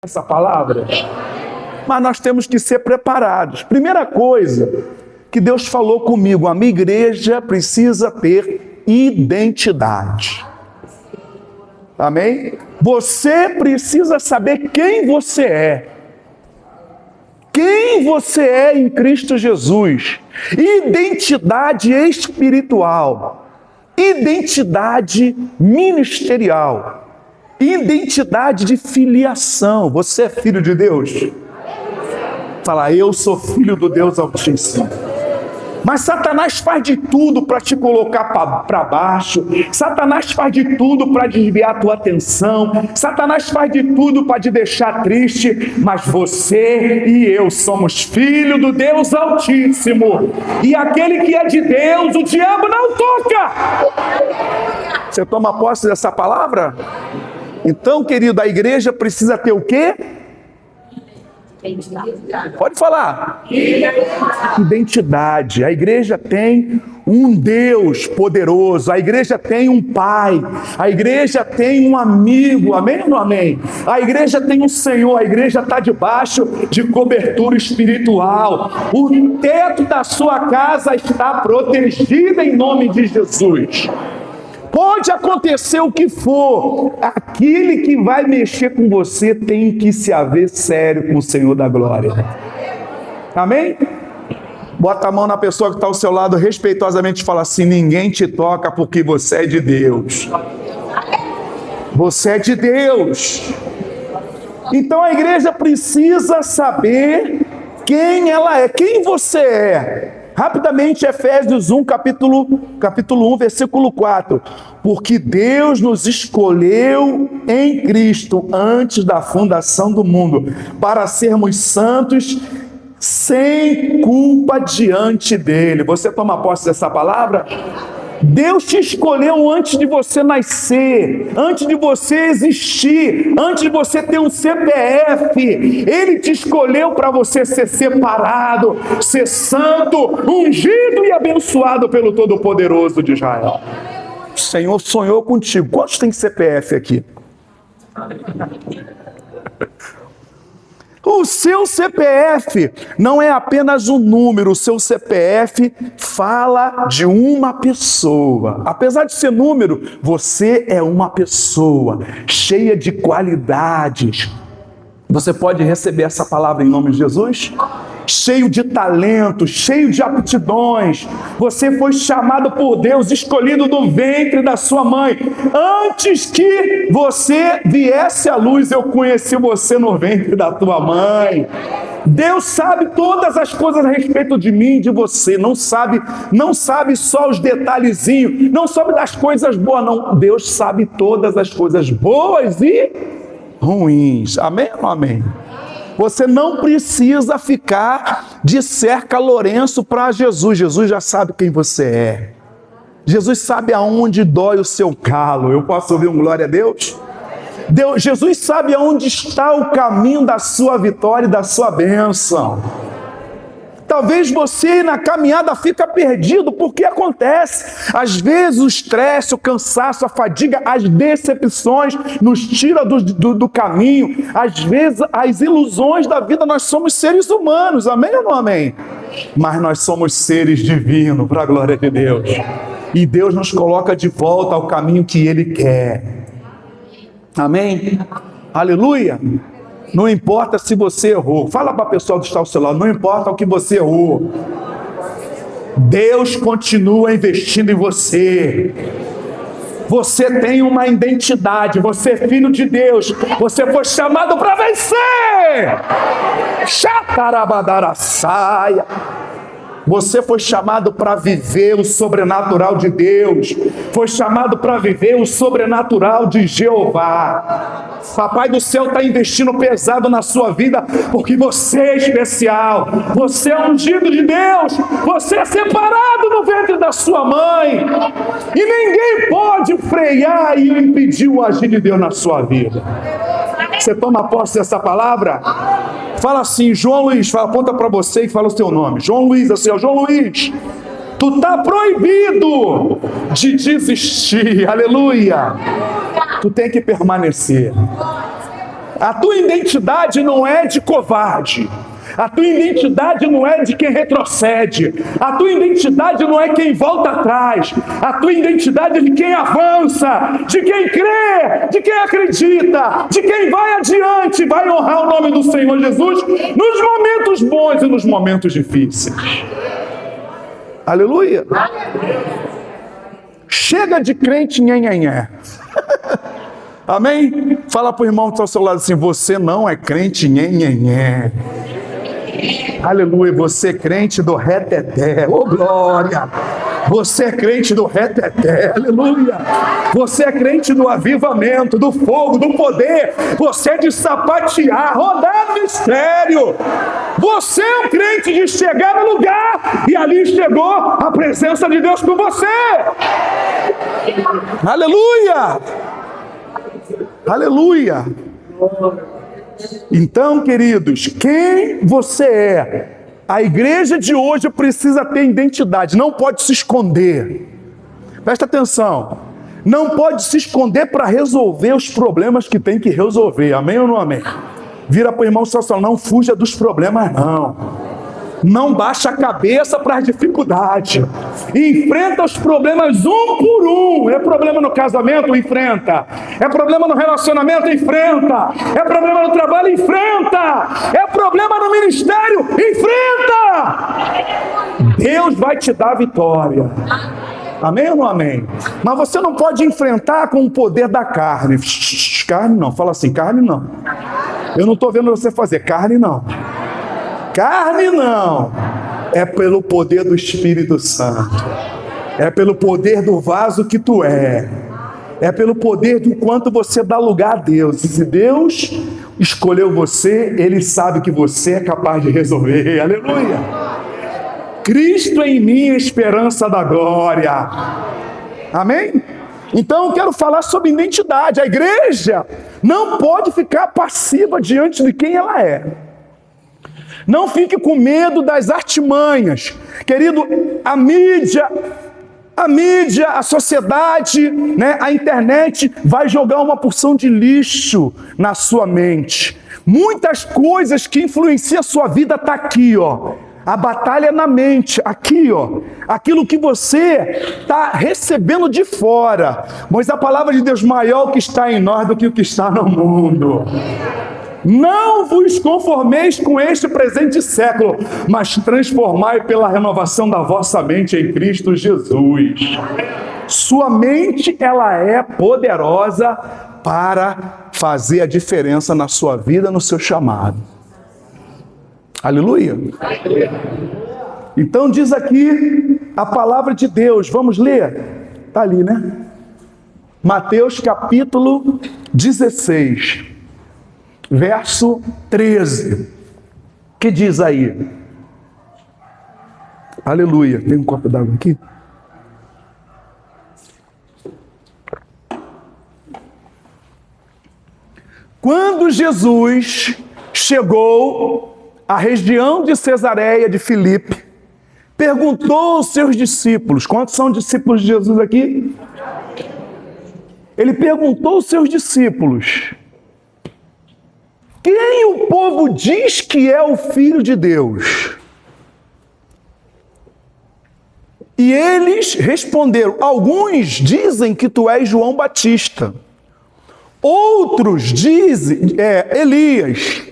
essa palavra? Mas nós temos que ser preparados. Primeira coisa que Deus falou comigo, a minha igreja precisa ter identidade. Amém? Você precisa saber quem você é. Quem você é em Cristo Jesus. Identidade espiritual. Identidade ministerial. Identidade de filiação. Você é filho de Deus? Fala, eu sou filho do Deus Altíssimo. Mas Satanás faz de tudo para te colocar para baixo. Satanás faz de tudo para desviar a tua atenção. Satanás faz de tudo para te deixar triste. Mas você e eu somos filho do Deus Altíssimo. E aquele que é de Deus, o diabo não toca. Você toma posse dessa palavra? Então, querido, a igreja precisa ter o quê? Pode falar. Identidade. A igreja tem um Deus poderoso. A igreja tem um Pai. A igreja tem um amigo. Amém ou não amém? A igreja tem um Senhor. A igreja está debaixo de cobertura espiritual. O teto da sua casa está protegido em nome de Jesus. Pode acontecer o que for, aquele que vai mexer com você tem que se haver sério com o Senhor da glória. Amém? Bota a mão na pessoa que está ao seu lado, respeitosamente fala assim, ninguém te toca porque você é de Deus. Você é de Deus. Então a igreja precisa saber quem ela é, quem você é. Rapidamente, Efésios 1, capítulo 1, versículo 4. Porque Deus nos escolheu em Cristo antes da fundação do mundo, para sermos santos, sem culpa diante dele. Você toma posse dessa palavra? Deus te escolheu antes de você nascer, antes de você existir, antes de você ter um CPF. Ele te escolheu para você ser separado, ser santo, ungido e abençoado pelo Todo-Poderoso de Israel. O Senhor sonhou contigo. Quantos tem CPF aqui? O seu CPF não é apenas um número, o seu CPF fala de uma pessoa. Apesar de ser número, você é uma pessoa cheia de qualidades. Você pode receber essa palavra em nome de Jesus? Cheio de talentos, cheio de aptidões. Você foi chamado por Deus, escolhido do ventre da sua mãe. Antes que você viesse à luz, eu conheci você no ventre da tua mãe. Deus sabe todas as coisas a respeito de mim e de você. Não sabe só os detalhezinhos, não sabe das coisas boas, não. Deus sabe todas as coisas boas e ruins. Amém ou não amém? Você não precisa ficar de cerca Lourenço para Jesus. Jesus já sabe quem você é. Jesus sabe aonde dói o seu calo. Eu posso ouvir um glória a Deus? Jesus sabe aonde está o caminho da sua vitória e da sua bênção. Talvez você na caminhada fica perdido, porque acontece. Às vezes o estresse, o cansaço, a fadiga, as decepções nos tira do caminho. Às vezes as ilusões da vida, nós somos seres humanos, amém ou não amém? Mas nós somos seres divinos, para a glória de Deus. E Deus nos coloca de volta ao caminho que Ele quer. Amém? Aleluia! Não importa se você errou. Fala para a pessoa que está ao seu lado. Não importa o que você errou. Deus continua investindo em você. Você tem uma identidade. Você é filho de Deus. Você foi chamado para vencer. Chacarabadaraçaia. Você foi chamado para viver o sobrenatural de Deus. Foi chamado para viver o sobrenatural de Jeová. Papai do céu está investindo pesado na sua vida, porque você é especial. Você é ungido de Deus. Você é separado no ventre da sua mãe. E ninguém pode frear e impedir o agir de Deus na sua vida. Você toma posse dessa palavra? Fala assim, João Luiz, aponta para você e fala o seu nome. João Luiz, assim, ó, João Luiz, tu está proibido de desistir, aleluia. Tu tem que permanecer. A tua identidade não é de covarde. A tua identidade não é de quem retrocede. A tua identidade não é quem volta atrás. A tua identidade é de quem avança, de quem crê, de quem acredita, de quem vai adiante, vai honrar o nome do Senhor Jesus nos momentos bons e nos momentos difíceis. Aleluia. Chega de crente nhenhenhé. Amém? Fala para o irmão que está ao seu lado assim: você não é crente nhenhenhé. Aleluia, você é crente do reteté, ô glória! Você é crente do reteté, aleluia! Você é crente do avivamento, do fogo, do poder. Você é de sapatear, rodar no mistério. Você é um crente de chegar no lugar e ali chegou a presença de Deus com você. Aleluia! Aleluia! Então, queridos, quem você é? A igreja de hoje precisa ter identidade, não pode se esconder. Presta atenção, não pode se esconder para resolver os problemas que tem que resolver, amém ou não amém? Vira para o irmão só, não fuja dos problemas não. Não baixa a cabeça para as dificuldades. Enfrenta os problemas um por um. É problema no casamento? Enfrenta. É problema no relacionamento? Enfrenta. É problema no trabalho? Enfrenta. É problema no ministério? Enfrenta. Deus vai te dar vitória. Amém ou não amém? Mas você não pode enfrentar com o poder da carne. Carne não. Fala assim, carne não. Eu não estou vendo você fazer. Carne não. Carne não, é pelo poder do Espírito Santo, é pelo poder do vaso que tu é pelo poder do quanto você dá lugar a Deus. E se Deus escolheu você, Ele sabe que você é capaz de resolver, aleluia. Cristo em mim, a esperança da glória, amém? Então eu quero falar sobre identidade. A igreja não pode ficar passiva diante de quem ela é. Não fique com medo das artimanhas. Querido, a mídia, a sociedade, né, a internet vai jogar uma porção de lixo na sua mente. Muitas coisas que influenciam a sua vida está aqui, ó. A batalha é na mente, aqui, ó. Aquilo que você está recebendo de fora. Mas a palavra de Deus, maior o que está em nós do que o que está no mundo. Não vos conformeis com este presente século, mas transformai pela renovação da vossa mente em Cristo Jesus. Sua mente, ela é poderosa para fazer a diferença na sua vida, no seu chamado. Aleluia. Então diz aqui a palavra de Deus, vamos ler? Está ali, né? Mateus capítulo 16. Verso 13, que diz aí? Aleluia. Tem um copo d'água aqui? Quando Jesus chegou à região de Cesareia de Filipe, perguntou aos seus discípulos, quantos são discípulos de Jesus aqui? Ele perguntou aos seus discípulos: quem o povo diz que é o Filho de Deus? E eles responderam: alguns dizem que tu és João Batista, outros dizem Elias,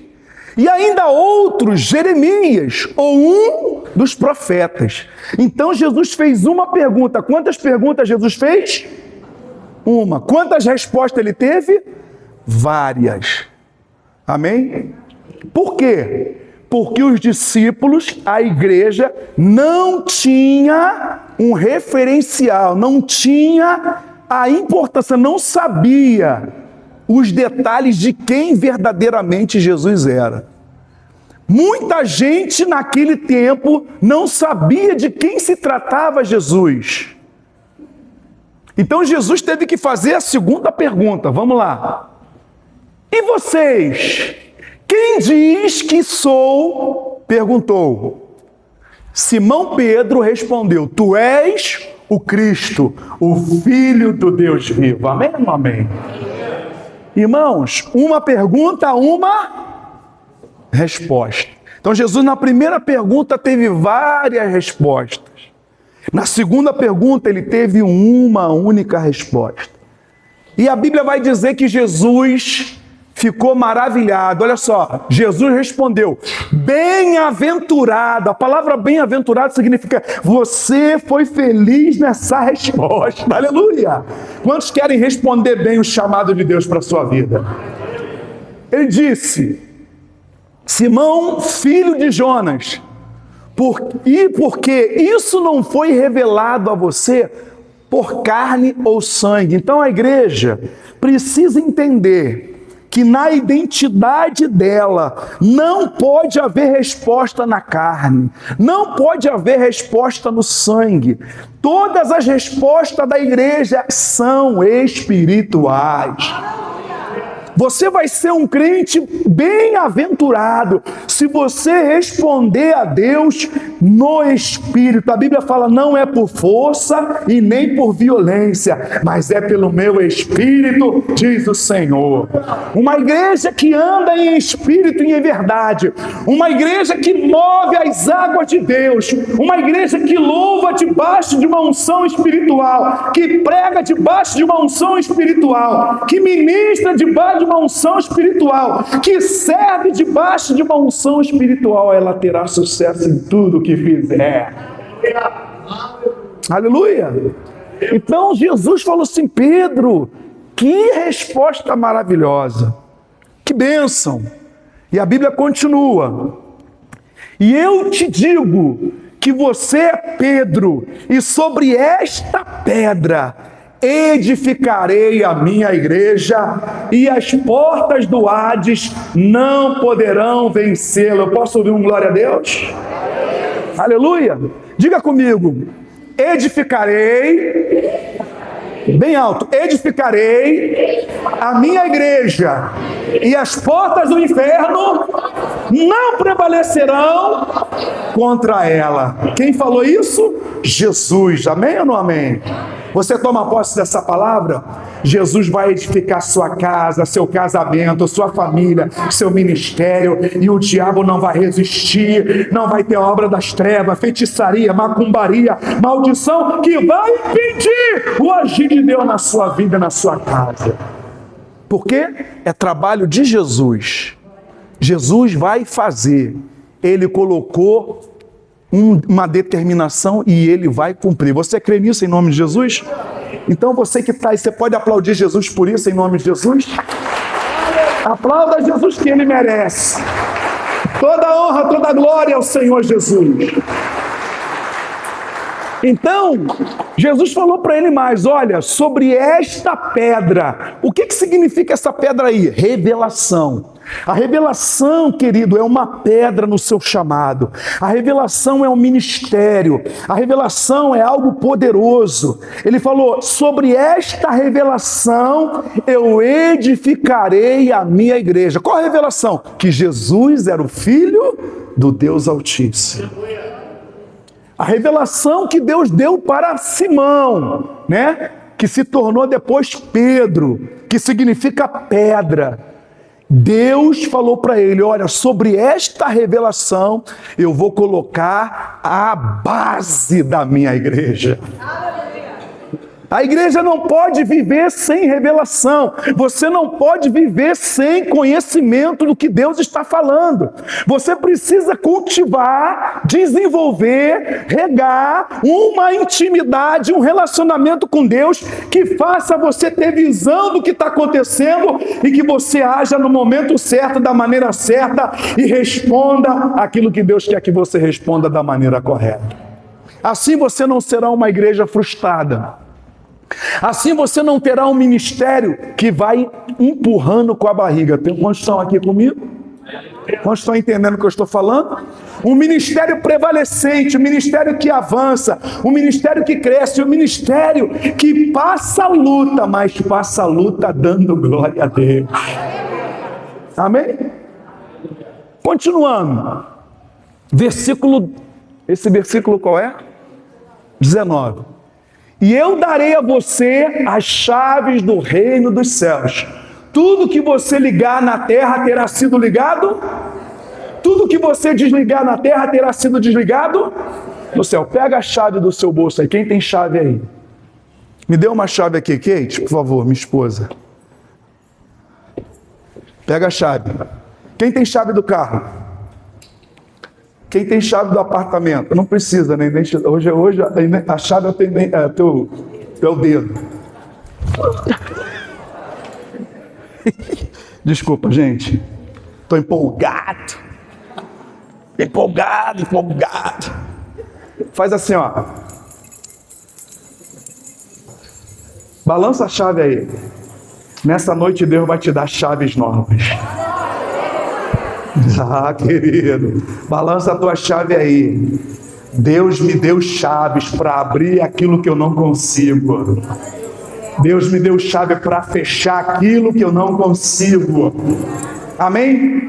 e ainda outros Jeremias, ou um dos profetas. Então Jesus fez uma pergunta. Quantas perguntas Jesus fez? Uma. Quantas respostas ele teve? Várias. Amém? Por quê? Porque os discípulos, a igreja, não tinha um referencial, não tinha a importância, não sabia os detalhes de quem verdadeiramente Jesus era. Muita gente naquele tempo não sabia de quem se tratava Jesus. Então Jesus teve que fazer a segunda pergunta. Vamos lá. E vocês? Quem diz que sou? Perguntou. Simão Pedro respondeu: tu és o Cristo, o Filho do Deus vivo. Amém ou não amém? Irmãos, uma pergunta, uma resposta. Então Jesus na primeira pergunta teve várias respostas. Na segunda pergunta ele teve uma única resposta. E a Bíblia vai dizer que Jesus ficou maravilhado. Olha só, Jesus respondeu, bem-aventurado. A palavra bem-aventurado significa você foi feliz nessa resposta. Aleluia! Quantos querem responder bem o chamado de Deus para a sua vida? Ele disse, Simão, filho de Jonas, porque isso não foi revelado a você por carne ou sangue. Então a igreja precisa entender que na identidade dela não pode haver resposta na carne, não pode haver resposta no sangue. Todas as respostas da igreja são espirituais. Você vai ser um crente bem-aventurado se você responder a Deus no Espírito. A Bíblia fala, não é por força e nem por violência, mas é pelo meu Espírito, diz o Senhor. Uma igreja que anda em Espírito e em verdade. Uma igreja que move as águas de Deus. Uma igreja que louva debaixo de uma unção espiritual. Que prega debaixo de uma unção espiritual. Que ministra debaixo de uma unção espiritual, que serve debaixo de uma unção espiritual, ela terá sucesso em tudo que fizer. Aleluia! Então Jesus falou assim, Pedro, que resposta maravilhosa, que bênção. E a Bíblia continua, e eu te digo que você é Pedro, e sobre esta pedra edificarei a minha igreja e as portas do Hades não poderão vencê-la. Eu posso ouvir um glória a Deus? Aleluia! Diga comigo, edificarei, bem alto, edificarei a minha igreja e as portas do inferno não prevalecerão contra ela. Quem falou isso? Jesus. Amém ou não amém? Você toma posse dessa palavra? Jesus vai edificar sua casa, seu casamento, sua família, seu ministério, e o diabo não vai resistir, não vai ter obra das trevas, feitiçaria, macumbaria, maldição, que vai impedir o agir de Deus na sua vida, na sua casa. Porque é trabalho de Jesus. Jesus vai fazer. Ele colocou uma determinação e ele vai cumprir. Você crê nisso em nome de Jesus? Então você que está aí, você pode aplaudir Jesus por isso em nome de Jesus? Aplauda Jesus que ele merece. Toda honra, toda glória ao Senhor Jesus. Então, Jesus falou para ele mais, olha, sobre esta pedra. O que significa essa pedra aí? Revelação. A revelação, querido, é uma pedra no seu chamado. A revelação é um ministério. A revelação é algo poderoso. Ele falou, sobre esta revelação eu edificarei a minha igreja. Qual a revelação? Que Jesus era o Filho do Deus Altíssimo. A revelação que Deus deu para Simão, né? Que se tornou depois Pedro, que significa pedra. Deus falou para ele, olha, sobre esta revelação eu vou colocar a base da minha igreja. A igreja não pode viver sem revelação. Você não pode viver sem conhecimento do que Deus está falando. Você precisa cultivar, desenvolver, regar uma intimidade, um relacionamento com Deus que faça você ter visão do que está acontecendo e que você haja no momento certo, da maneira certa e responda aquilo que Deus quer que você responda da maneira correta. Assim você não será uma igreja frustrada. Assim você não terá um ministério que vai empurrando com a barriga. Quantos estão aqui comigo? Quantos estão entendendo o que eu estou falando? Um ministério prevalecente, um ministério que avança, um ministério que cresce, um ministério que passa a luta, mas passa a luta dando glória a Deus. Amém? Continuando. Esse versículo qual é? 19. E eu darei a você as chaves do reino dos céus. Tudo que você ligar na terra terá sido ligado. Tudo que você desligar na terra terá sido desligado no céu. Pega a chave do seu bolso aí. Quem tem chave aí? Me dê uma chave aqui, Kate, por favor, minha esposa. Pega a chave. Quem tem chave do carro? Quem tem chave do apartamento? Não precisa, né? Hoje a chave é teu dedo. Desculpa, gente. Estou empolgado. Empolgado. Faz assim, ó. Balança a chave aí. Nessa noite Deus vai te dar chaves novas. Ah, querido, balança a tua chave aí. Deus me deu chaves para abrir aquilo que eu não consigo. Deus me deu chave para fechar aquilo que eu não consigo. Amém?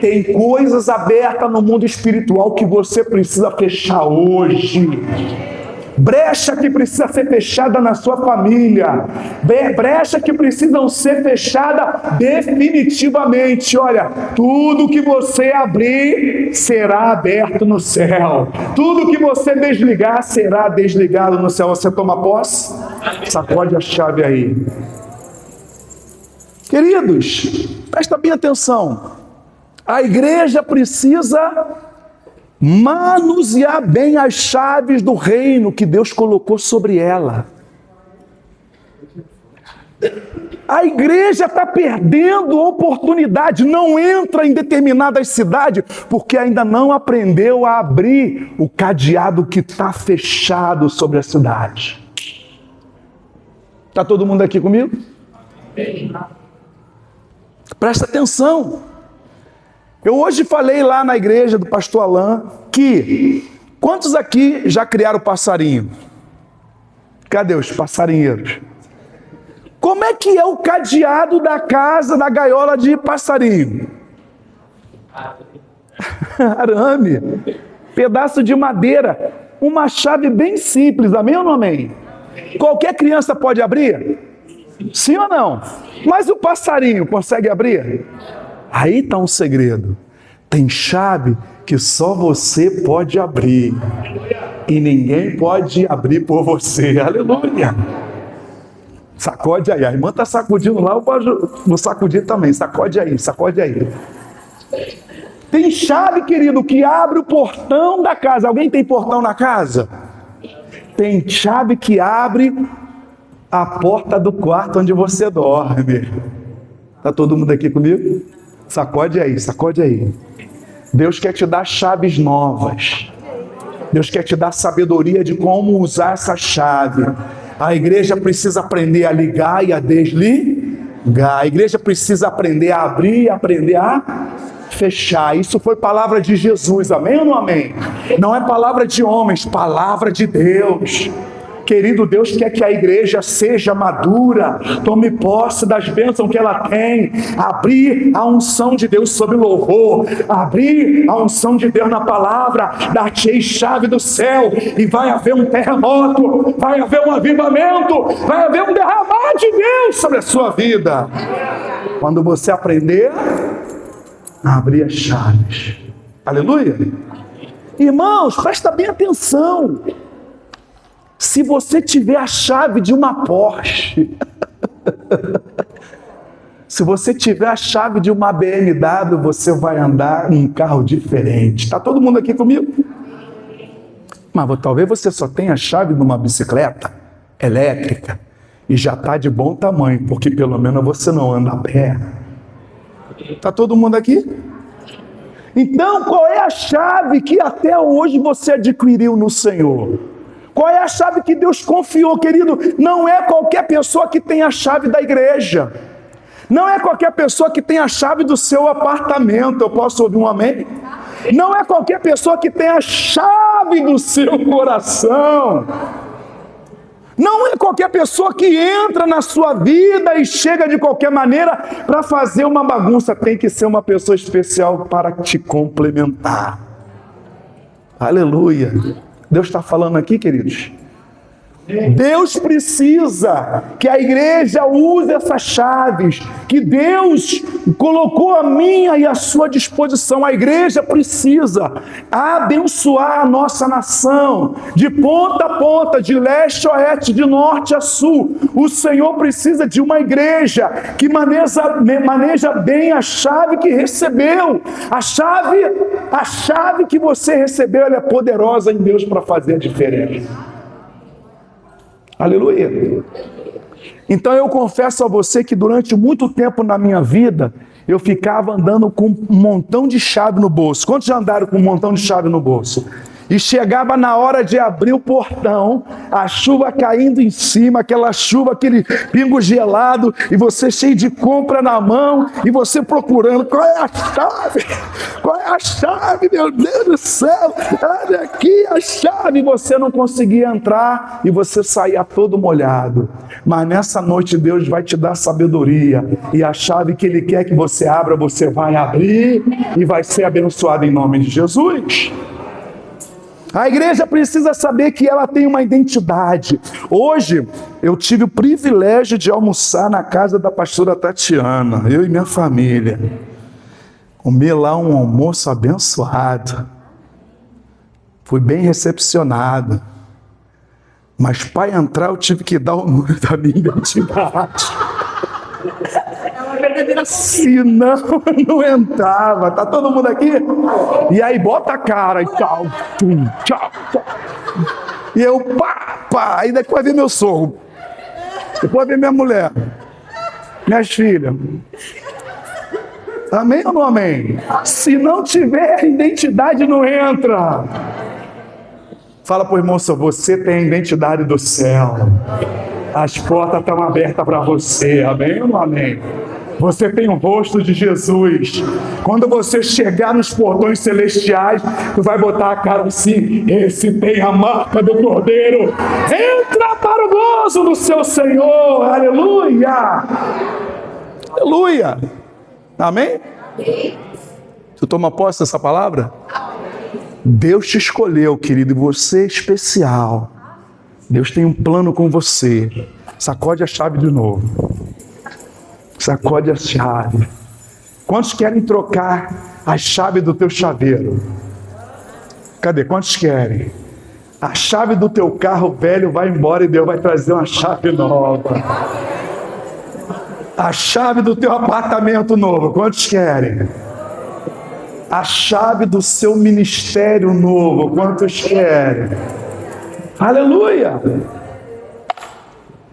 Tem coisas abertas no mundo espiritual que você precisa fechar hoje. Brecha que precisa ser fechada na sua família. Brecha que precisam ser fechada definitivamente. Olha, tudo que você abrir será aberto no céu. Tudo que você desligar será desligado no céu. Você toma posse? Sacode a chave aí. Queridos, presta bem atenção. A igreja precisa manusear bem as chaves do reino que Deus colocou sobre ela. A igreja está perdendo oportunidade, não entra em determinadas cidades, porque ainda não aprendeu a abrir o cadeado que está fechado sobre a cidade. Está todo mundo aqui comigo? Presta atenção. Eu hoje falei lá na igreja do pastor Alain que quantos aqui já criaram passarinho? Cadê os passarinheiros? Como é que é o cadeado da casa, da gaiola de passarinho? Arame, pedaço de madeira, uma chave bem simples, amém ou não amém? Qualquer criança pode abrir? Sim ou não? Mas o passarinho consegue abrir? Aí está um segredo. Tem chave que só você pode abrir. E ninguém pode abrir por você. Aleluia! Sacode aí. A irmã está sacudindo lá, eu vou sacudir também. Sacode aí, sacode aí. Tem chave, querido, que abre o portão da casa. Alguém tem portão na casa? Tem chave que abre a porta do quarto onde você dorme. Está todo mundo aqui comigo? Sacode aí, sacode aí. Deus quer te dar chaves novas. Deus quer te dar sabedoria de como usar essa chave. A igreja precisa aprender a ligar e a desligar. A igreja precisa aprender a abrir e aprender a fechar. Isso foi palavra de Jesus, amém ou não amém? Não é palavra de homens, palavra de Deus. Querido, Deus quer que a igreja seja madura, tome posse das bênçãos que ela tem, abrir a unção de Deus sobre louvor, abrir a unção de Deus na palavra, dar-te chave do céu, e vai haver um terremoto, vai haver um avivamento, vai haver um derramar de Deus sobre a sua vida. Quando você aprender a abrir as chaves. Aleluia! Irmãos, presta bem atenção. Se você tiver a chave de uma Porsche, se você tiver a chave de uma BMW, você vai andar em um carro diferente. Está todo mundo aqui comigo? Mas talvez você só tenha a chave de uma bicicleta elétrica e já está de bom tamanho, porque pelo menos você não anda a pé. Está todo mundo aqui? Então, qual é a chave que até hoje você adquiriu no Senhor? Qual é a chave que Deus confiou, querido? Não é qualquer pessoa que tem a chave da igreja. Não é qualquer pessoa que tem a chave do seu apartamento. Eu posso ouvir um amém? Não é qualquer pessoa que tem a chave do seu coração. Não é qualquer pessoa que entra na sua vida e chega de qualquer maneira para fazer uma bagunça. Tem que ser uma pessoa especial para te complementar. Aleluia! Deus está falando aqui, queridos. Deus precisa que a igreja use essas chaves que Deus colocou a minha e a sua disposição. A igreja precisa abençoar a nossa nação de ponta a ponta, de leste a oeste, de norte a sul. O Senhor precisa de uma igreja que maneja bem a chave que recebeu. A chave que você recebeu, ela é poderosa em Deus para fazer a diferença. Aleluia. Então eu confesso a você que durante muito tempo na minha vida eu ficava andando com um montão de chave no bolso. Quantos já andaram com um montão de chave no bolso? E chegava na hora de abrir o portão, a chuva caindo em cima, aquela chuva, aquele pingo gelado, e você cheio de compra na mão, e você procurando, qual é a chave? Qual é a chave, meu Deus do céu? Olha aqui a chave, e você não conseguia entrar, e você saía todo molhado. Mas nessa noite Deus vai te dar sabedoria, e a chave que Ele quer que você abra, você vai abrir, e vai ser abençoado em nome de Jesus. A igreja precisa saber que ela tem uma identidade. Hoje, eu tive o privilégio de almoçar na casa da pastora Tatiana, eu e minha família. Comer lá um almoço abençoado. Fui bem recepcionado. Mas para entrar, eu tive que dar o número da minha identidade. Senão não entrava. Tá todo mundo aqui? E aí bota a cara e tchau, tchau, tchau. E eu pá. Aí depois vem meu sogro. Depois vem minha mulher. Minhas filhas. Amém ou não amém? Se não tiver identidade, não entra. Fala pro irmão, você tem a identidade do céu. As portas estão abertas para você. Amém ou não amém? Você tem o rosto de Jesus. Quando você chegar nos portões celestiais, tu vai botar a cara assim: esse tem a marca do Cordeiro. Entra para o gozo do seu Senhor. Aleluia. Aleluia. Amém? Tu toma posse dessa palavra? Deus te escolheu, querido, e você é especial. Deus tem um plano com você. Sacode a chave de novo. Sacode a chave. Quantos querem trocar a chave do teu chaveiro? Cadê? Quantos querem? A chave do teu carro velho vai embora e Deus vai trazer uma chave nova. A chave do teu apartamento novo. Quantos querem? A chave do seu ministério novo. Quantos querem? Aleluia!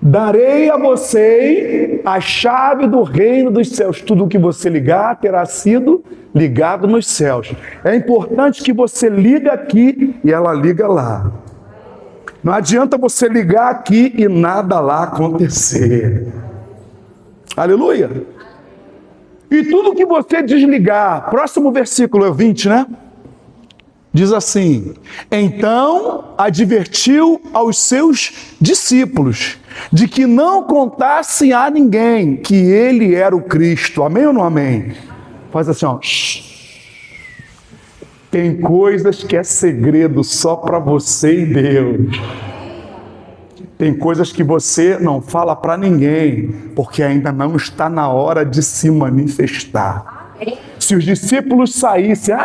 Darei a você a chave do reino dos céus. Tudo o que você ligar terá sido ligado nos céus. É importante que você liga aqui e ela liga lá. Não adianta você ligar aqui e nada lá acontecer. Aleluia! E tudo que você desligar, próximo versículo é 20, né? Diz assim: então advertiu aos seus discípulos de que não contassem a ninguém que ele era o Cristo. Amém ou não amém? Faz assim, ó. Tem coisas que é segredo só para você e Deus. Tem coisas que você não fala para ninguém, porque ainda não está na hora de se manifestar. Se os discípulos saíssem,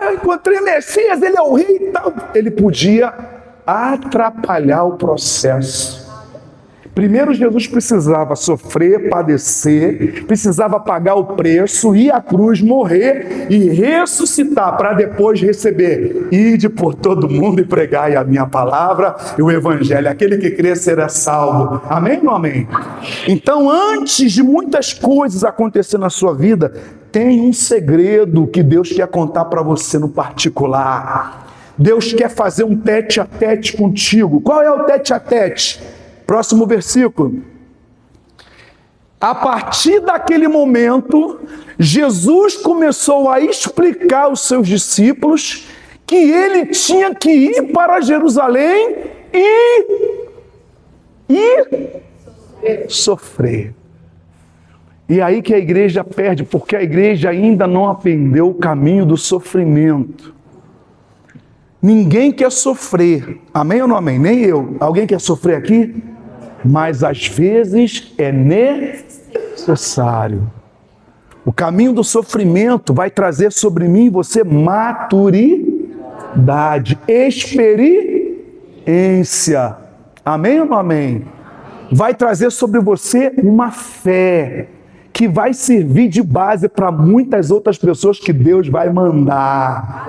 eu encontrei Messias, ele é o rei e tal, ele podia atrapalhar o processo. Primeiro Jesus precisava sofrer, padecer, precisava pagar o preço, ir à cruz, morrer e ressuscitar para depois receber. Ide por todo mundo e pregai a minha palavra e o evangelho. Aquele que crê será salvo. Amém ou não amém? Então, antes de muitas coisas acontecer na sua vida, tem um segredo que Deus quer contar para você no particular. Deus quer fazer um tete a tete contigo. Qual é o tete a tete? Próximo versículo. A partir daquele momento, Jesus começou a explicar aos seus discípulos que ele tinha que ir para Jerusalém e sofrer. E aí que a igreja perde, porque a igreja ainda não aprendeu o caminho do sofrimento. Ninguém quer sofrer. Amém ou não amém? Nem eu. Alguém quer sofrer aqui? Mas às vezes é necessário. O caminho do sofrimento vai trazer sobre mim e você maturidade, experiência. Amém ou não amém? Vai trazer sobre você uma fé que vai servir de base para muitas outras pessoas que Deus vai mandar.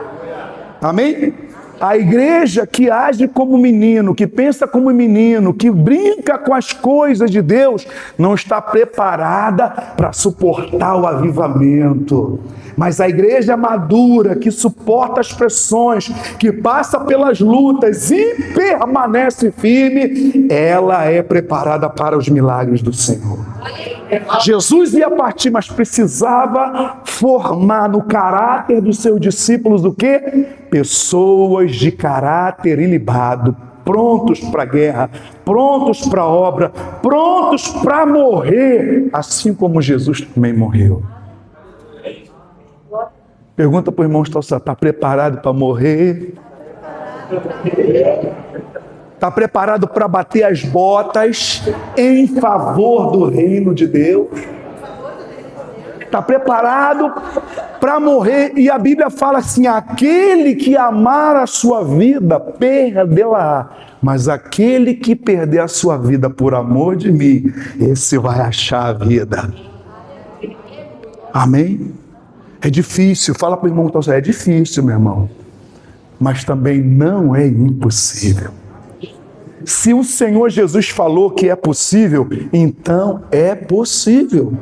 Amém? A igreja que age como menino, que pensa como menino, que brinca com as coisas de Deus, não está preparada para suportar o avivamento. Mas a igreja madura, que suporta as pressões, que passa pelas lutas e permanece firme, ela é preparada para os milagres do Senhor. Jesus ia partir, mas precisava formar no caráter dos seus discípulos o quê? Pessoas de caráter ilibado, prontos para a guerra, prontos para a obra, prontos para morrer, assim como Jesus também morreu. Pergunta para o irmão: está preparado para morrer? Está preparado para bater as botas em favor do reino de Deus? Está preparado para morrer? E a Bíblia fala assim: aquele que amar a sua vida, perdê-la. Mas aquele que perder a sua vida por amor de mim, esse vai achar a vida. Amém? É difícil. Fala para o irmão: é difícil, meu irmão. Mas também não é impossível. Se o Senhor Jesus falou que é possível, então é possível.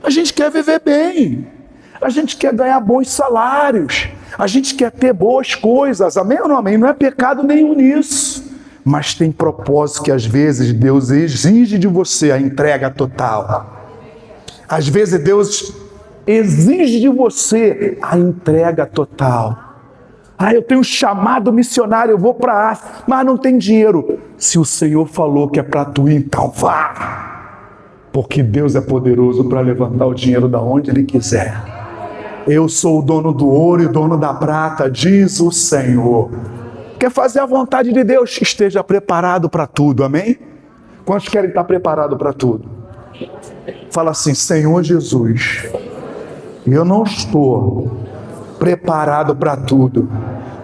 A gente quer viver bem, a gente quer ganhar bons salários, a gente quer ter boas coisas, amém ou não amém? Não é pecado nenhum nisso, mas tem propósito que às vezes Deus exige de você a entrega total. Às vezes Deus exige de você a entrega total. Eu tenho um chamado missionário, eu vou para a África, mas não tem dinheiro. Se o Senhor falou que é para tu ir, então vá. Porque Deus é poderoso para levantar o dinheiro da onde Ele quiser. Eu sou o dono do ouro e dono da prata, diz o Senhor. Quer fazer a vontade de Deus? Esteja preparado para tudo, amém? Quantos querem estar preparados para tudo? Fala assim: Senhor Jesus, eu não estou preparado para tudo,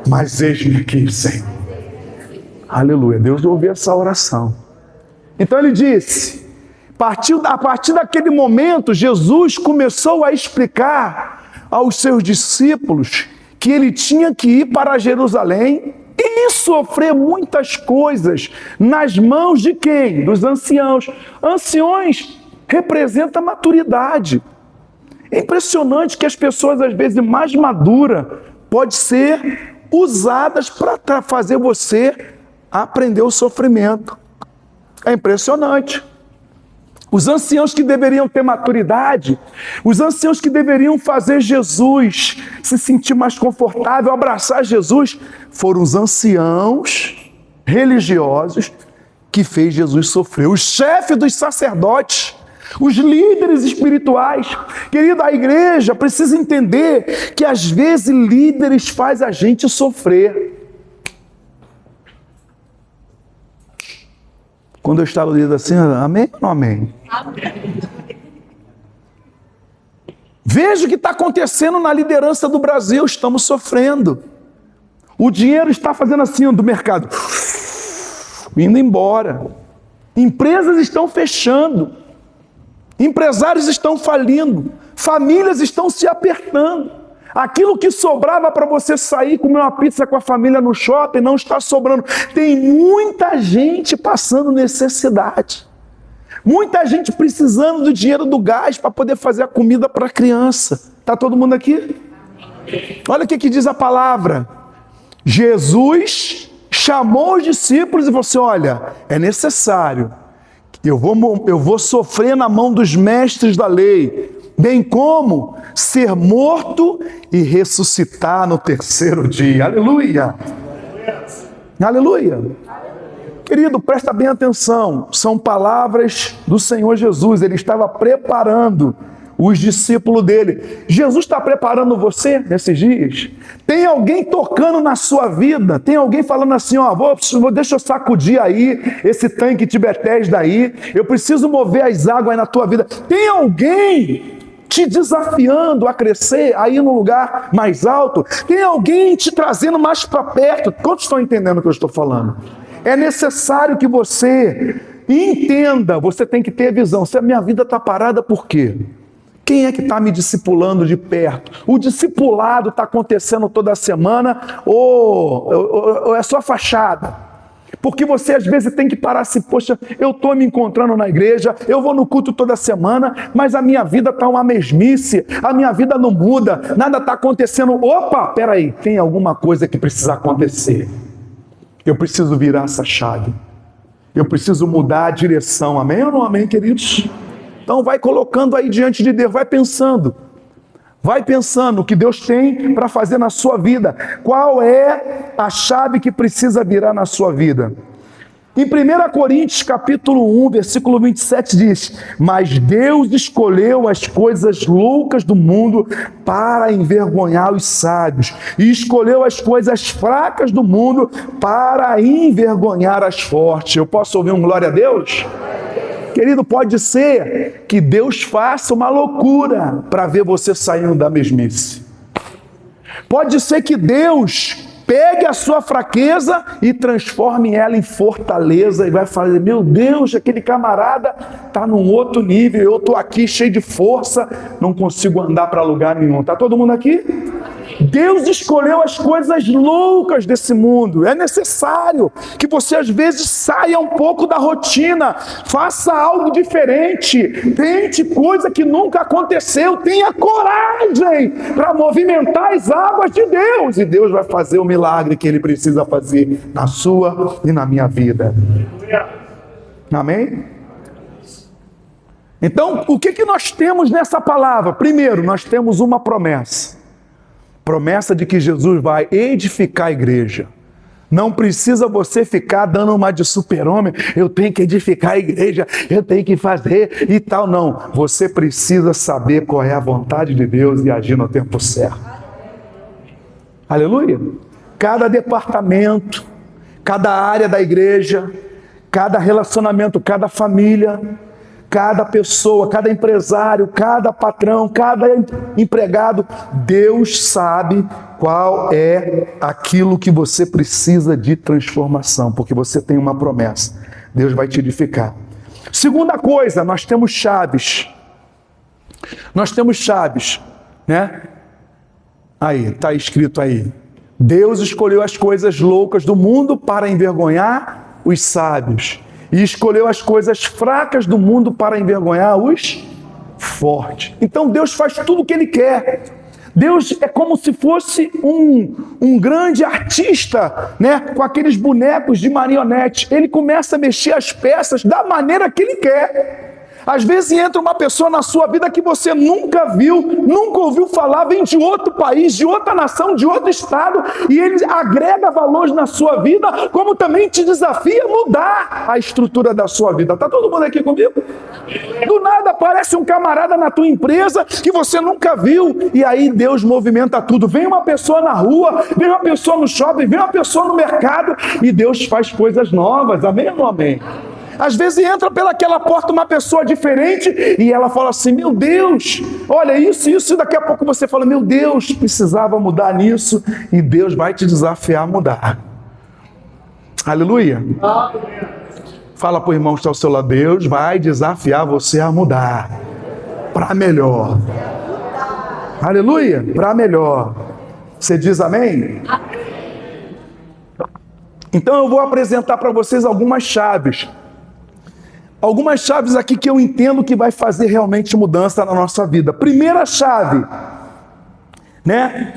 mas eis-me aqui, Senhor. Aleluia. Deus ouviu essa oração. Então ele disse, a partir daquele momento, Jesus começou a explicar aos seus discípulos que ele tinha que ir para Jerusalém e sofrer muitas coisas nas mãos de quem? Dos anciãos. Anciões representa maturidade. É impressionante que as pessoas, às vezes, mais maduras, podem ser usadas para fazer você aprender o sofrimento. É impressionante. Os anciãos que deveriam ter maturidade, os anciãos que deveriam fazer Jesus se sentir mais confortável, abraçar Jesus, foram os anciãos religiosos que fez Jesus sofrer. O chefe dos sacerdotes, os líderes espirituais. Querido, a igreja precisa entender que às vezes líderes faz a gente sofrer. Quando eu estava lendo assim, amém ou não amém? Amém. Veja o que está acontecendo na liderança do Brasil, estamos sofrendo. O dinheiro está fazendo assim do mercado, indo embora. Empresas estão fechando. Empresários estão falindo, famílias estão se apertando. Aquilo que sobrava para você sair comer uma pizza com a família no shopping não está sobrando. Tem muita gente passando necessidade. Muita gente precisando do dinheiro do gás para poder fazer a comida para a criança. Está todo mundo aqui? Olha o que diz a palavra. Jesus chamou os discípulos e falou assim: olha, é necessário. Eu vou sofrer na mão dos mestres da lei, bem como ser morto e ressuscitar no terceiro dia. Aleluia! Aleluia! Querido, presta bem atenção. São palavras do Senhor Jesus. Ele estava preparando os discípulos dele. Jesus está preparando você nesses dias? Tem alguém tocando na sua vida? Tem alguém falando assim, ó, deixa eu sacudir aí esse tanque de Betesda aí, eu preciso mover as águas aí na tua vida. Tem alguém te desafiando a crescer, a ir num lugar mais alto? Tem alguém te trazendo mais para perto? Quantos estão entendendo o que eu estou falando? É necessário que você entenda, você tem que ter visão. Se a minha vida está parada, por quê? Quem é que está me discipulando de perto? O discipulado está acontecendo toda semana ou é só fachada? Porque você às vezes tem que parar assim, poxa, eu estou me encontrando na igreja, eu vou no culto toda semana, mas a minha vida está uma mesmice, a minha vida não muda, nada está acontecendo. Opa, peraí, tem alguma coisa que precisa acontecer. Eu preciso virar essa chave. Eu preciso mudar a direção. Amém ou não amém, queridos? Então vai colocando aí diante de Deus, vai pensando. Vai pensando o que Deus tem para fazer na sua vida. Qual é a chave que precisa virar na sua vida? Em 1 Coríntios capítulo 1, versículo 27 diz: mas Deus escolheu as coisas loucas do mundo para envergonhar os sábios, e escolheu as coisas fracas do mundo para envergonhar as fortes. Eu posso ouvir um glória a Deus? Querido, pode ser que Deus faça uma loucura para ver você saindo da mesmice. Pode ser que Deus pegue a sua fraqueza e transforme ela em fortaleza e vai falar, meu Deus, aquele camarada está num outro nível, eu estou aqui cheio de força, não consigo andar para lugar nenhum. Está todo mundo aqui? Deus escolheu as coisas loucas desse mundo. É necessário que você às vezes saia um pouco da rotina, faça algo diferente, tente coisa que nunca aconteceu, tenha coragem para movimentar as águas de Deus, e Deus vai fazer o milagre que Ele precisa fazer na sua e na minha vida. Amém? Então, o que nós temos nessa palavra? Primeiro, nós temos uma promessa. Promessa de que Jesus vai edificar a igreja. Não precisa você ficar dando uma de super-homem, eu tenho que edificar a igreja, eu tenho que fazer e tal. Não, você precisa saber qual é a vontade de Deus e agir no tempo certo. Aleluia! Cada departamento, cada área da igreja, cada relacionamento, cada família, cada pessoa, cada empresário, cada patrão, cada empregado, Deus sabe qual é aquilo que você precisa de transformação, porque você tem uma promessa. Deus vai te edificar. Segunda coisa, nós temos chaves. Nós temos chaves, né? Aí, está escrito aí. Deus escolheu as coisas loucas do mundo para envergonhar os sábios. E escolheu as coisas fracas do mundo para envergonhar os fortes. Então Deus faz tudo o que Ele quer. Deus é como se fosse um grande artista, né? Com aqueles bonecos de marionete. Ele começa a mexer as peças da maneira que Ele quer. Às vezes entra uma pessoa na sua vida que você nunca viu, nunca ouviu falar, vem de outro país, de outra nação, de outro estado, e ele agrega valores na sua vida, como também te desafia a mudar a estrutura da sua vida. Está todo mundo aqui comigo? Do nada aparece um camarada na tua empresa que você nunca viu, e aí Deus movimenta tudo. Vem uma pessoa na rua, vem uma pessoa no shopping, vem uma pessoa no mercado, e Deus faz coisas novas. Amém ou não amém? Às vezes entra pelaquela porta uma pessoa diferente e ela fala assim, meu Deus, olha isso, e daqui a pouco você fala, meu Deus, precisava mudar nisso, e Deus vai te desafiar a mudar. Aleluia. Fala para o irmão que está ao seu lado, Deus vai desafiar você a mudar para melhor. Aleluia, para melhor. Você diz amém? Então eu vou apresentar para vocês algumas chaves. Algumas chaves aqui que eu entendo que vai fazer realmente mudança na nossa vida. Primeira chave, né?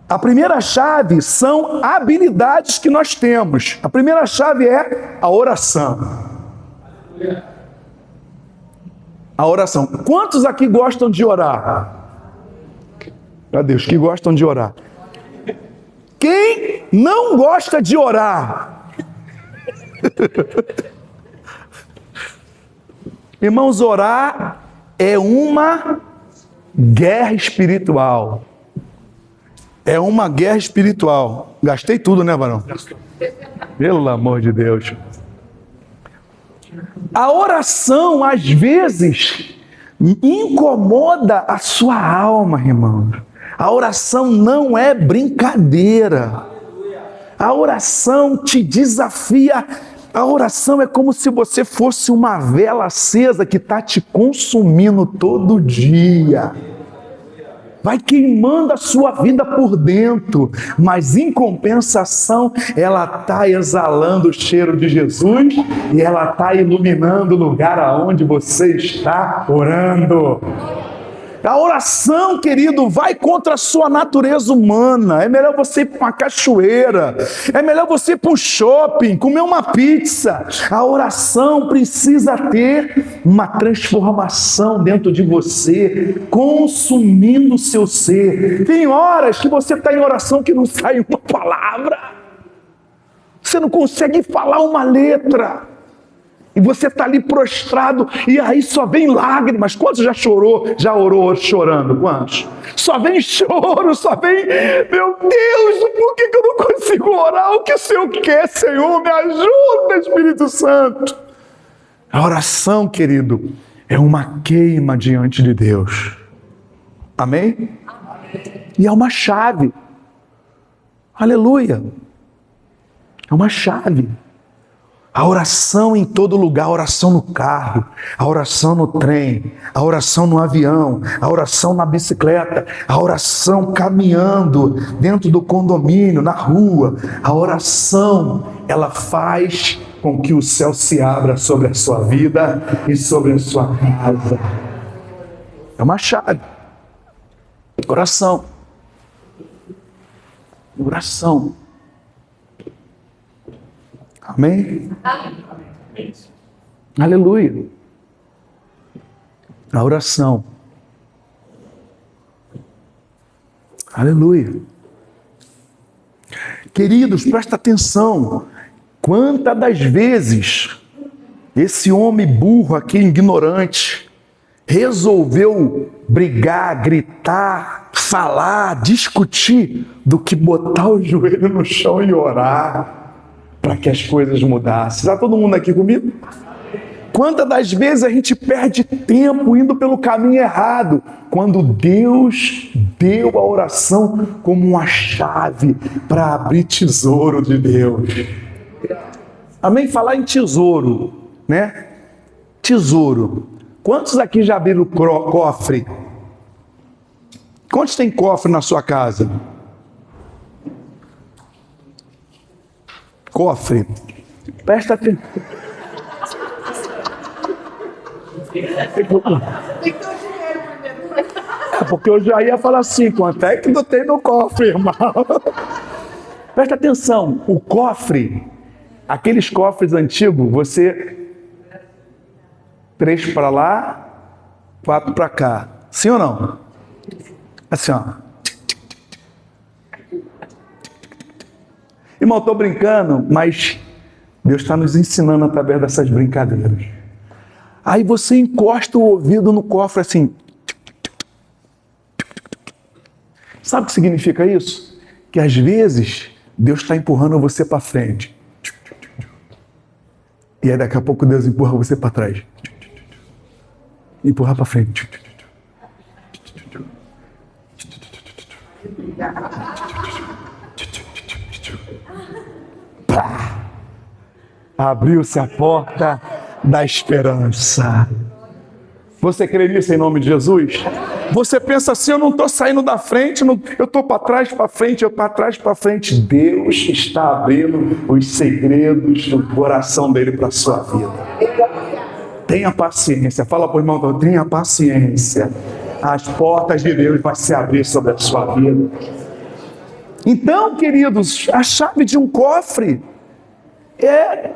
A primeira chave são habilidades que nós temos. A primeira chave é a oração. A oração. Quantos aqui gostam de orar? Meu Deus, que gostam de orar. Quem não gosta de orar? Irmãos, orar é uma guerra espiritual. É uma guerra espiritual. Gastei tudo, né, varão? Pelo amor de Deus. A oração, às vezes, incomoda a sua alma, irmão. A oração não é brincadeira. A oração te desafia. A oração é como se você fosse uma vela acesa que está te consumindo todo dia. Vai queimando a sua vida por dentro, mas em compensação, ela está exalando o cheiro de Jesus e ela está iluminando o lugar aonde você está orando. A oração, querido, vai contra a sua natureza humana. É melhor você ir para uma cachoeira. É melhor você ir para um shopping, comer uma pizza. A oração precisa ter uma transformação dentro de você, consumindo o seu ser. Tem horas que você está em oração que não sai uma palavra. Você não consegue falar uma letra. E você está ali prostrado, e aí só vem lágrimas. Quantos já chorou, já orou chorando? Quantos? Só vem choro, só vem, meu Deus, por que eu não consigo orar? O que o Senhor quer, Senhor? Me ajuda, Espírito Santo. A oração, querido, é uma queima diante de Deus. Amém? E é uma chave. Aleluia. É uma chave. A oração em todo lugar, a oração no carro, a oração no trem, a oração no avião, a oração na bicicleta, a oração caminhando dentro do condomínio, na rua. A oração, ela faz com que o céu se abra sobre a sua vida e sobre a sua casa. É uma chave. Oração. Oração. Amém? Amém? Aleluia. A oração. Aleluia. Queridos, presta atenção. Quantas das vezes esse homem burro aqui, ignorante, resolveu brigar, gritar, falar, discutir, do que botar o joelho no chão e orar para que as coisas mudassem. Está todo mundo aqui comigo? Quantas das vezes a gente perde tempo indo pelo caminho errado, quando Deus deu a oração como uma chave para abrir tesouro de Deus. Amém? Falar em tesouro, né? Tesouro. Quantos aqui já abriram cofre? Quantos tem cofre na sua casa? Cofre. Presta atenção. É porque eu já ia falar assim, quanto é que não tem no cofre, irmão? Presta atenção, o cofre, aqueles cofres antigos, você 3 para lá, 4 para cá. Sim ou não? Assim, ó. Irmão, estou brincando, mas Deus está nos ensinando através dessas brincadeiras. Aí você encosta o ouvido no cofre assim. Sabe o que significa isso? Que às vezes Deus está empurrando você para frente. E aí daqui a pouco Deus empurra você para trás. Empurrar para frente. Abriu-se a porta da esperança. Você crê nisso em nome de Jesus? Você pensa assim, eu não estou saindo da frente, eu estou para trás, para frente, eu para trás, para frente. Deus está abrindo os segredos do coração dele para a sua vida. Tenha paciência. Fala para o irmão, tenha paciência. As portas de Deus vão se abrir sobre a sua vida. Então, queridos, a chave de um cofre é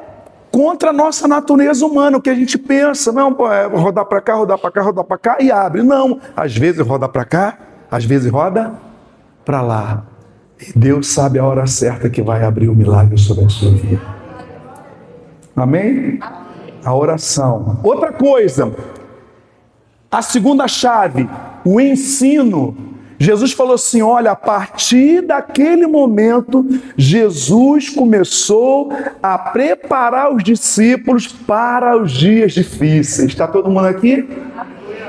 contra a nossa natureza humana, o que a gente pensa, não, é rodar para cá, rodar para cá, rodar para cá e abre. Não, às vezes roda para cá, às vezes roda para lá. E Deus sabe a hora certa que vai abrir o milagre sobre a sua vida. Amém? A oração. Outra coisa, A segunda chave, o ensino. Jesus falou assim, olha, a partir daquele momento, Jesus começou a preparar os discípulos para os dias difíceis. Está todo mundo aqui?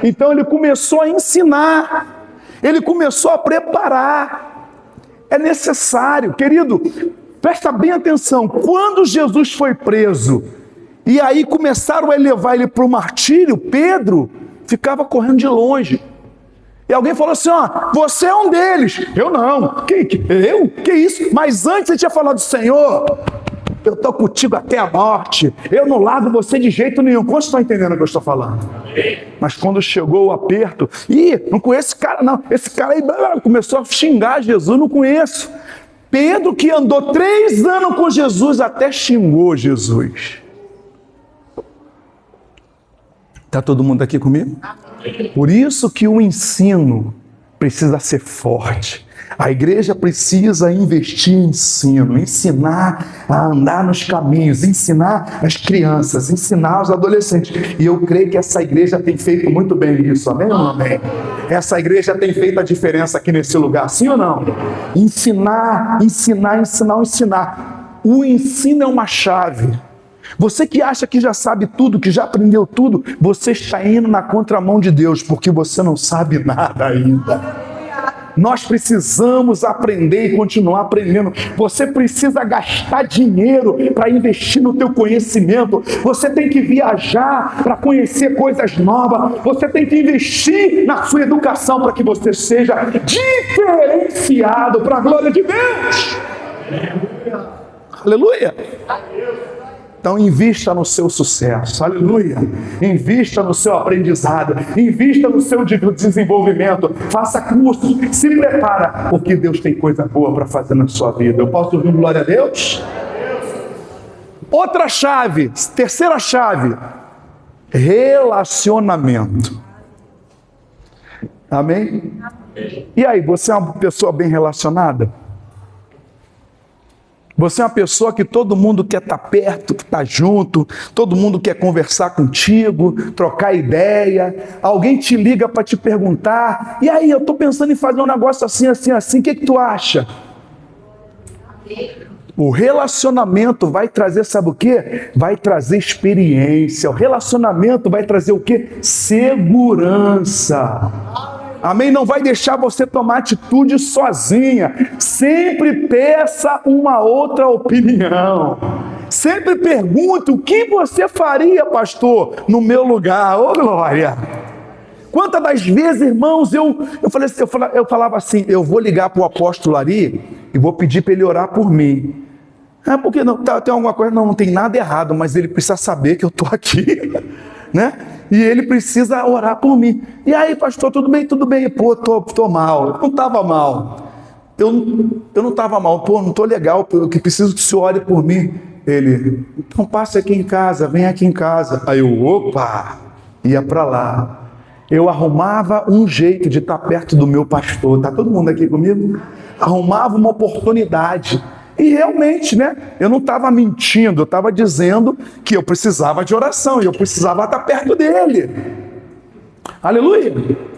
Então ele começou a ensinar, ele começou a preparar. É necessário, querido, presta bem atenção, quando Jesus foi preso, e aí começaram a levar ele para o martírio, Pedro ficava correndo de longe. E alguém falou assim, ó, você é um deles. Eu não. Eu? Que isso? Mas antes ele tinha falado, Senhor, eu estou contigo até a morte. Eu não largo você de jeito nenhum. Quantos estão entendendo o que eu estou falando? Mas quando chegou o aperto, não conheço esse cara não. Esse cara aí começou a xingar Jesus, não conheço. Pedro, que andou 3 anos com Jesus, até xingou Jesus. Está todo mundo aqui comigo? Por isso que o ensino precisa ser forte. A igreja precisa investir em ensino, ensinar a andar nos caminhos, ensinar as crianças, ensinar os adolescentes. E eu creio que essa igreja tem feito muito bem isso, amém ou não amém? Essa igreja tem feito a diferença aqui nesse lugar, sim ou não? Ensinar. O ensino é uma chave. Você que acha que já sabe tudo, que já aprendeu tudo, você está indo na contramão de Deus, porque você não sabe nada ainda. Nós precisamos aprender e continuar aprendendo. Você precisa gastar dinheiro para investir no teu conhecimento. Você tem que viajar para conhecer coisas novas. Você tem que investir na sua educação para que você seja diferenciado para a glória de Deus. Aleluia! Então invista no seu sucesso, aleluia, invista no seu aprendizado, invista no seu desenvolvimento, faça cursos, se prepara, porque Deus tem coisa boa para fazer na sua vida. Eu posso ouvir glória a Deus? Outra chave, terceira chave, relacionamento. Amém? E aí, você é uma pessoa bem relacionada? Você é uma pessoa que todo mundo quer estar perto, que está junto, todo mundo quer conversar contigo, trocar ideia. Alguém te liga para te perguntar, e aí, eu estou pensando em fazer um negócio assim, o que tu acha? O relacionamento vai trazer, sabe o quê? Vai trazer experiência. O relacionamento vai trazer o quê? Segurança. Amém? Não vai deixar você tomar atitude sozinha. Sempre peça uma outra opinião. Sempre pergunte, o que você faria, pastor, no meu lugar? Ô, glória! Quantas das vezes, irmãos, eu falava assim, eu vou ligar para o apóstolo Ari e vou pedir para ele orar por mim. Porque não, tem alguma coisa? Não tem nada errado, mas ele precisa saber que eu estou aqui, né? E ele precisa orar por mim. E aí, pastor, tudo bem? Pô, tô mal. Eu não estava mal. Eu não estava mal. Pô, não estou legal. Eu preciso que o senhor ore por mim. Ele, então passe aqui em casa, vem aqui em casa. Aí eu, opa, ia para lá. Eu arrumava um jeito de estar perto do meu pastor. Está todo mundo aqui comigo? Arrumava uma oportunidade. E realmente, né? Eu não estava mentindo, eu estava dizendo que eu precisava de oração, e eu precisava estar perto dele. Aleluia!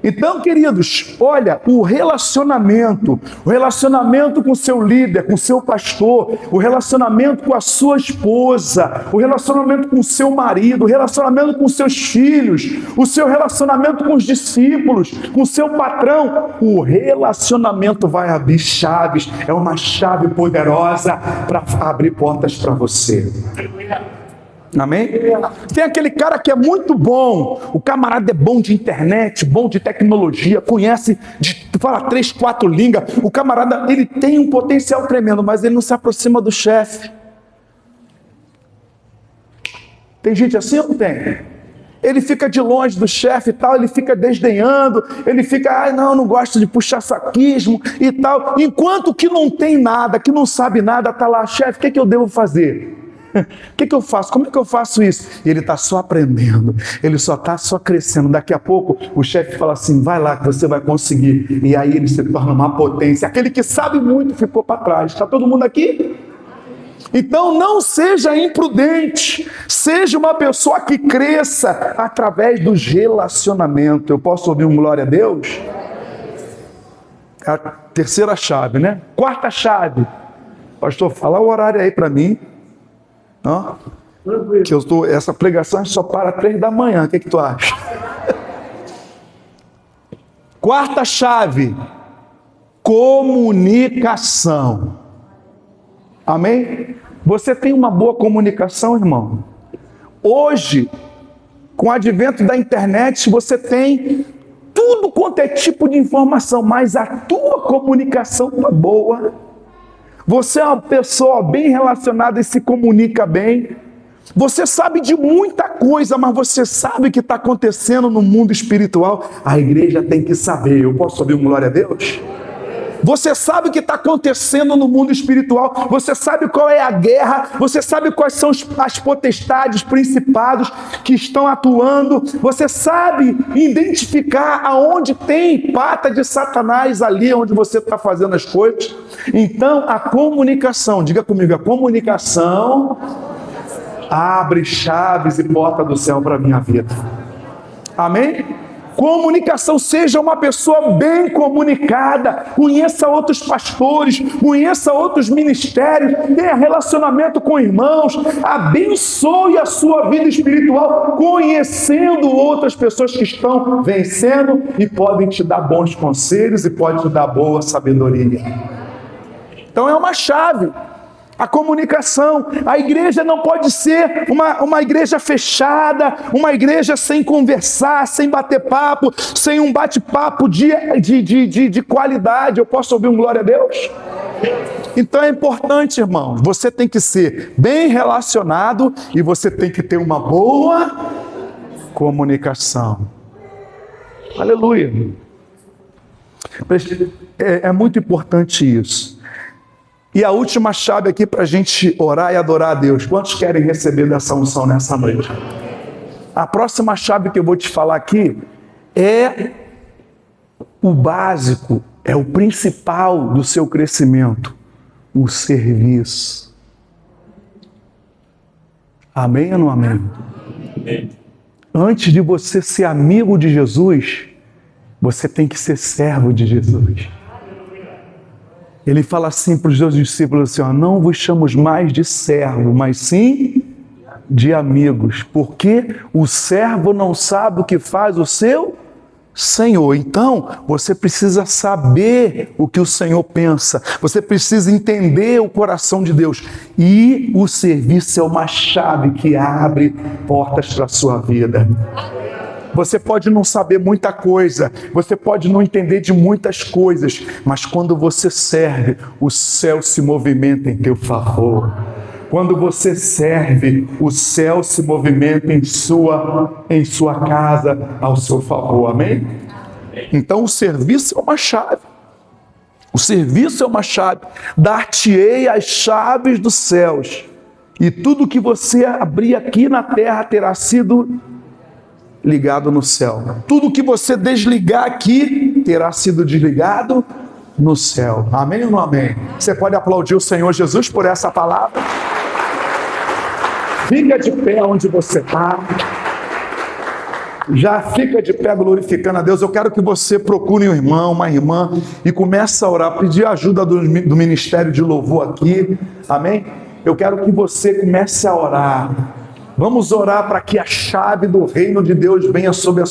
Então, queridos, olha, o relacionamento com o seu líder, com o seu pastor, o relacionamento com a sua esposa, o relacionamento com o seu marido, o relacionamento com os seus filhos, o seu relacionamento com os discípulos, com o seu patrão, o relacionamento vai abrir chaves, é uma chave poderosa para abrir portas para você. Amém? Tem aquele cara que é muito bom, o camarada é bom de internet, bom de tecnologia, conhece, fala 3, 4 línguas, o camarada, ele tem um potencial tremendo, mas ele não se aproxima do chefe. Tem gente assim ou não tem? Ele fica de longe do chefe e tal, ele fica desdenhando, ele fica, não gosto de puxar saquismo e tal, enquanto que não tem nada, que não sabe nada, está lá, chefe, o que eu devo fazer? O que eu faço? Como é que eu faço isso? E ele está só aprendendo, ele está só crescendo. Daqui a pouco o chefe fala assim, vai lá que você vai conseguir. E aí ele se torna uma potência. Aquele que sabe muito ficou para trás. Está todo mundo aqui? Então não seja imprudente, seja uma pessoa que cresça através dos relacionamentos. Eu posso ouvir um glória a Deus? A terceira chave, né? Quarta chave. Pastor, fala o horário aí para mim. Ó, que essa pregação só para 3 da manhã. O que tu acha? Quarta chave. Comunicação. Amém? Você tem uma boa comunicação, irmão? Hoje, com o advento da internet, você tem tudo quanto é tipo de informação, mas a tua comunicação está boa. Você é uma pessoa bem relacionada e se comunica bem. Você sabe de muita coisa, mas você sabe o que está acontecendo no mundo espiritual. A igreja tem que saber. Eu posso ouvir um glória a Deus? Você sabe o que está acontecendo no mundo espiritual, você sabe qual é a guerra, você sabe quais são as potestades, principados que estão atuando, você sabe identificar aonde tem pata de Satanás ali, onde você está fazendo as coisas. Então, a comunicação, diga comigo, a comunicação abre chaves e porta do céu para a minha vida. Amém? Comunicação, seja uma pessoa bem comunicada, conheça outros pastores, conheça outros ministérios, tenha relacionamento com irmãos, abençoe a sua vida espiritual, conhecendo outras pessoas que estão vencendo e podem te dar bons conselhos e podem te dar boa sabedoria. Então é uma chave. A comunicação. A igreja não pode ser uma igreja fechada, uma igreja sem conversar, sem bater papo, sem um bate-papo de qualidade. Eu posso ouvir um glória a Deus? Então é importante, irmãos, você tem que ser bem relacionado e você tem que ter uma boa comunicação. Aleluia. É muito importante isso. E a última chave aqui para a gente orar e adorar a Deus. Quantos querem receber dessa unção nessa noite? A próxima chave que eu vou te falar aqui é o básico, é o principal do seu crescimento, o serviço. Amém ou não amém? Amém. Antes de você ser amigo de Jesus, você tem que ser servo de Jesus. Ele fala assim para os seus discípulos assim, ó, não vos chamamos mais de servo, mas sim de amigos, porque o servo não sabe o que faz o seu Senhor. Então, você precisa saber o que o Senhor pensa, você precisa entender o coração de Deus, e o serviço é uma chave que abre portas para a sua vida. Você pode não saber muita coisa, você pode não entender de muitas coisas, mas quando você serve, o céu se movimenta em teu favor. Quando você serve, o céu se movimenta em sua casa, ao seu favor. Amém? Então o serviço é uma chave. O serviço é uma chave. Dar-te-ei as chaves dos céus, e tudo que você abrir aqui na terra terá sido ligado no céu. Tudo que você desligar aqui terá sido desligado no céu. Amém ou não amém? Você pode aplaudir o Senhor Jesus por essa palavra? Fica de pé onde você está. Já fica de pé glorificando a Deus. Eu quero que você procure um irmão, uma irmã, e comece a orar, pedir ajuda do Ministério de Louvor aqui. Amém? Eu quero que você comece a orar. Vamos orar para que a chave do reino de Deus venha sobre a sua